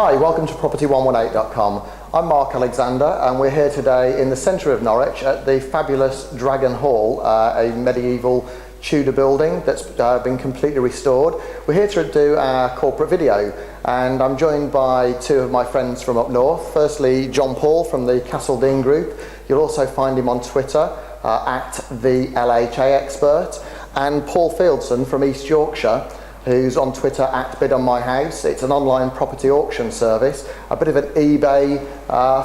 Hi, welcome to property118.com. I'm Mark Alexander and we're here today in the centre of Norwich at the fabulous Dragon Hall, a medieval Tudor building that's been completely restored. We're here to do our corporate video and I'm joined by two of my friends from up north. Firstly, John Paul from the Castledean group. You'll also find him on Twitter at the LHA expert, and Paul Fieldson from East Yorkshire, who's on Twitter at Bid on My House. It's an online property auction service, a bit of an eBay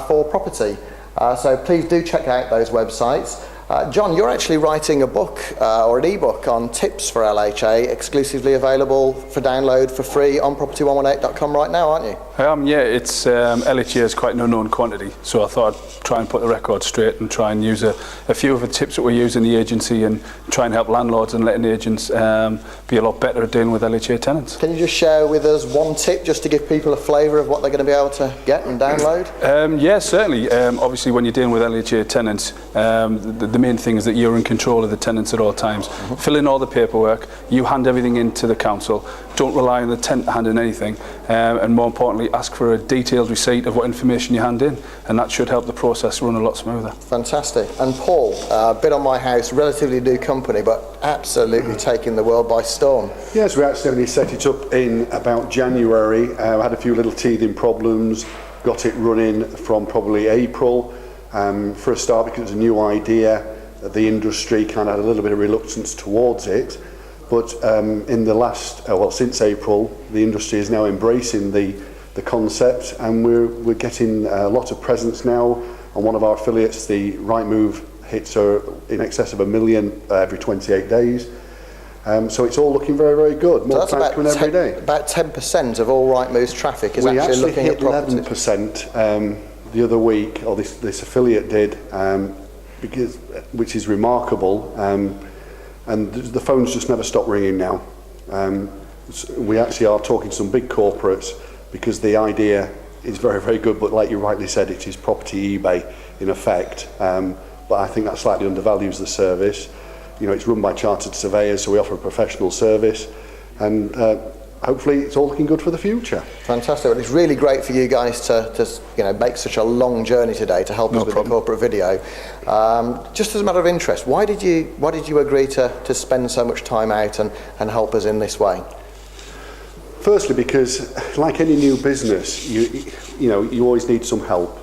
for property. So please do check out those websites. John, you're actually writing a book or an ebook on tips for LHA, exclusively available for download for free on property118.com right now, aren't you? I am, yeah. It's LHA is quite an unknown quantity, so I thought I'd try and put the record straight and try and use a few of the tips that we use in the agency and try and help landlords and letting agents be a lot better at dealing with LHA tenants. Can you just share with us one tip just to give people a flavour of what they're going to be able to get and download? Yeah, certainly. Obviously, when you're dealing with LHA tenants, the main thing is that you're in control of the tenants at all times. Fill in all the paperwork, you hand everything into the council, don't rely on the tenant to hand in anything, and more importantly, ask for a detailed receipt of what information you hand in, and that should help the process run a lot smoother. Fantastic. And Paul, Bid on My House, relatively new company, but absolutely taking the world by storm. Yes, we actually set it up in about January. Had a few little teething problems, got it running from probably April. For a start, because it was a new idea, the industry kind of had a little bit of reluctance towards it. But in the last, since April, the industry is now embracing the concept, and we're getting a lot of presence now. On one of our affiliates, the Rightmove hits are in excess of 1 million every 28 days. So it's all looking very, very good. More clients coming every day. About 10% of all Rightmove's traffic is actually looking at property. We actually hit 11% the other week, or this affiliate did, which is remarkable. And the phones just never stop ringing now. We actually are talking to some big corporates because the idea is very, very good, but like you rightly said, it is property eBay in effect. But I think that slightly undervalues the service. You know, it's run by chartered surveyors, so we offer a professional service, and hopefully it's all looking good for the future. Fantastic. Well, it's really great for you guys to make such a long journey today to help us with the corporate video. Just as a matter of interest, why did you agree to spend so much time out and help us in this way? Firstly, because like any new business, you always need some help.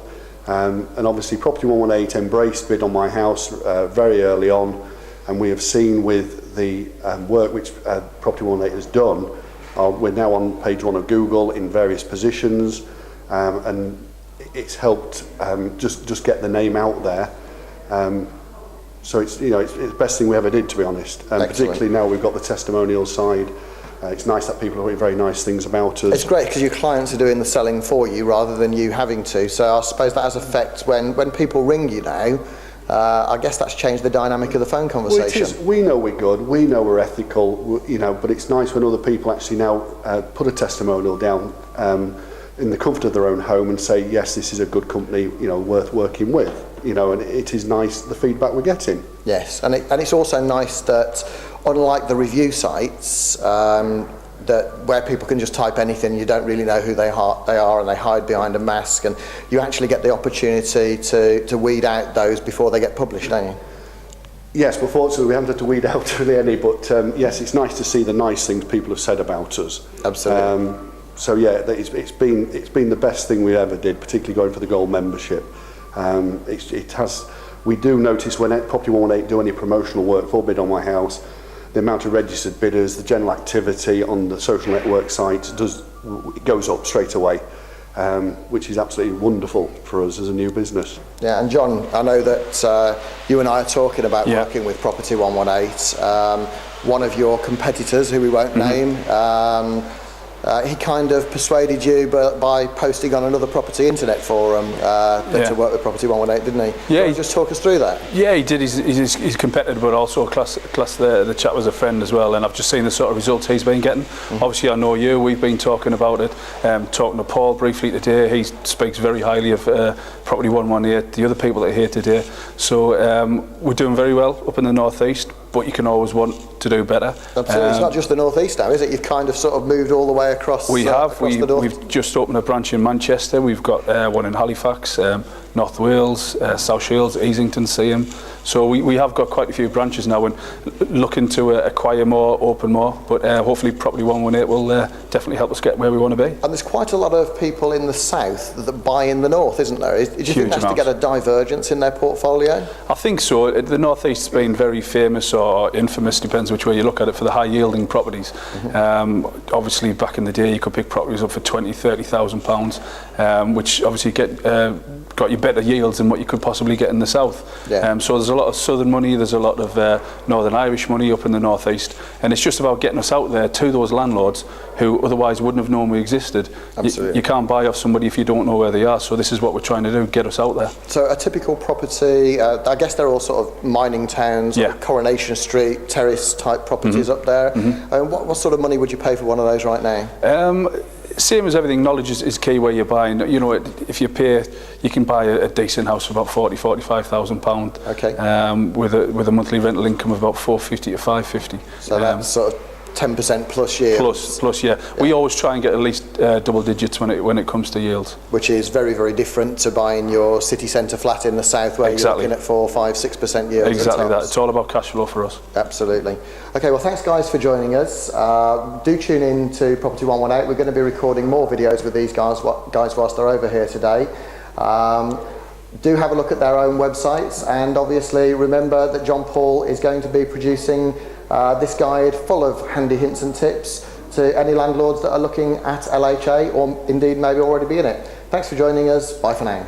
And obviously Property 118 embraced Bid on My House very early on, and we have seen with the work which Property 118 has done, we're now on page 1 of Google in various positions, and it's helped just get the name out there. So it's the best thing we ever did, to be honest. Particularly now we've got the testimonial side. It's nice that people are doing very nice things about us. It's great because your clients are doing the selling for you rather than you having to. So I suppose that has effect when people ring you now. I guess that's changed the dynamic of the phone conversation. Well, it is. We know we're good, we know we're ethical, but it's nice when other people actually now put a testimonial down in the comfort of their own home and say, yes, this is a good company, worth working with. And it is nice, the feedback we're getting. Yes, and it's also nice that, unlike the review sites, that where people can just type anything, you don't really know who they are and they hide behind a mask, and you actually get the opportunity to weed out those before they get published, don't you? Yes, but fortunately we haven't had to weed out really any, but yes, it's nice to see the nice things people have said about us. Absolutely. So yeah, it's been the best thing we ever did, particularly going for the gold membership. We do notice when Property 118 do any promotional work for Bid on My House, the amount of registered bidders, the general activity on the social network sites goes up straight away, which is absolutely wonderful for us as a new business. Yeah, and John, I know that you and I are talking about working with Property 118. One of your competitors, who we won't name, he kind of persuaded you by posting on another property internet forum to work with Property 118, didn't he? Yeah. Can you just talk us through that? Yeah, he did. He's competitor, but also class the chap as a friend as well. And I've just seen the sort of results he's been getting. Obviously, I know you. We've been talking about it. Talking to Paul briefly today. He speaks very highly of Property 118. The other people that are here today. So we're doing very well up in the northeast. but you can always want to do better. Absolutely. It's not just the North East now, is it? You've kind of sort of moved all the way across. We have. Across the north. We've just opened a branch in Manchester. We've got one in Halifax, North Wales, South Shields, Easington, Seaham. So we have got quite a few branches now and looking to acquire more, open more. But hopefully Property 118 will definitely help us get where we want to be. And there's quite a lot of people in the south that buy in the north, isn't there? Do you think that's to get a divergence in their portfolio? I think so. The North East's been very famous or infamous, depends which way you look at it, for the high yielding properties. Obviously back in the day you could pick properties up for 20, 30,000 pounds, which obviously got you better yields than what you could possibly get in the south. Yeah. So there's a lot of southern money, there's a lot of Northern Irish money up in the North East, and it's just about getting us out there to those landlords who otherwise wouldn't have known we existed. Absolutely. You can't buy off somebody if you don't know where they are, so this is what we're trying to do, get us out there. So a typical property, I guess they're all sort of mining towns, or Coronation Street, terrace type properties up there. What sort of money would you pay for one of those right now? Same as everything, knowledge is key where you're buying. You know, if you pay, you can buy a decent house for about £40,000–45,000. Okay. With a monthly rental income of about £450 to £550. So that's sort of 10% plus yield. Plus, yeah. We always try and get at least double digits when it comes to yields. Which is very, very different to buying your city centre flat in the south where you're looking at 4, 5, 6% yields. Exactly that. It's all about cash flow for us. Absolutely. Okay, well, thanks guys for joining us. Do tune in to Property 118. We're going to be recording more videos with these guys whilst they're over here today. Do have a look at their own websites, and obviously remember that John Paul is going to be producing this guide full of handy hints and tips to any landlords that are looking at LHA or indeed maybe already be in it. Thanks for joining us. Bye for now.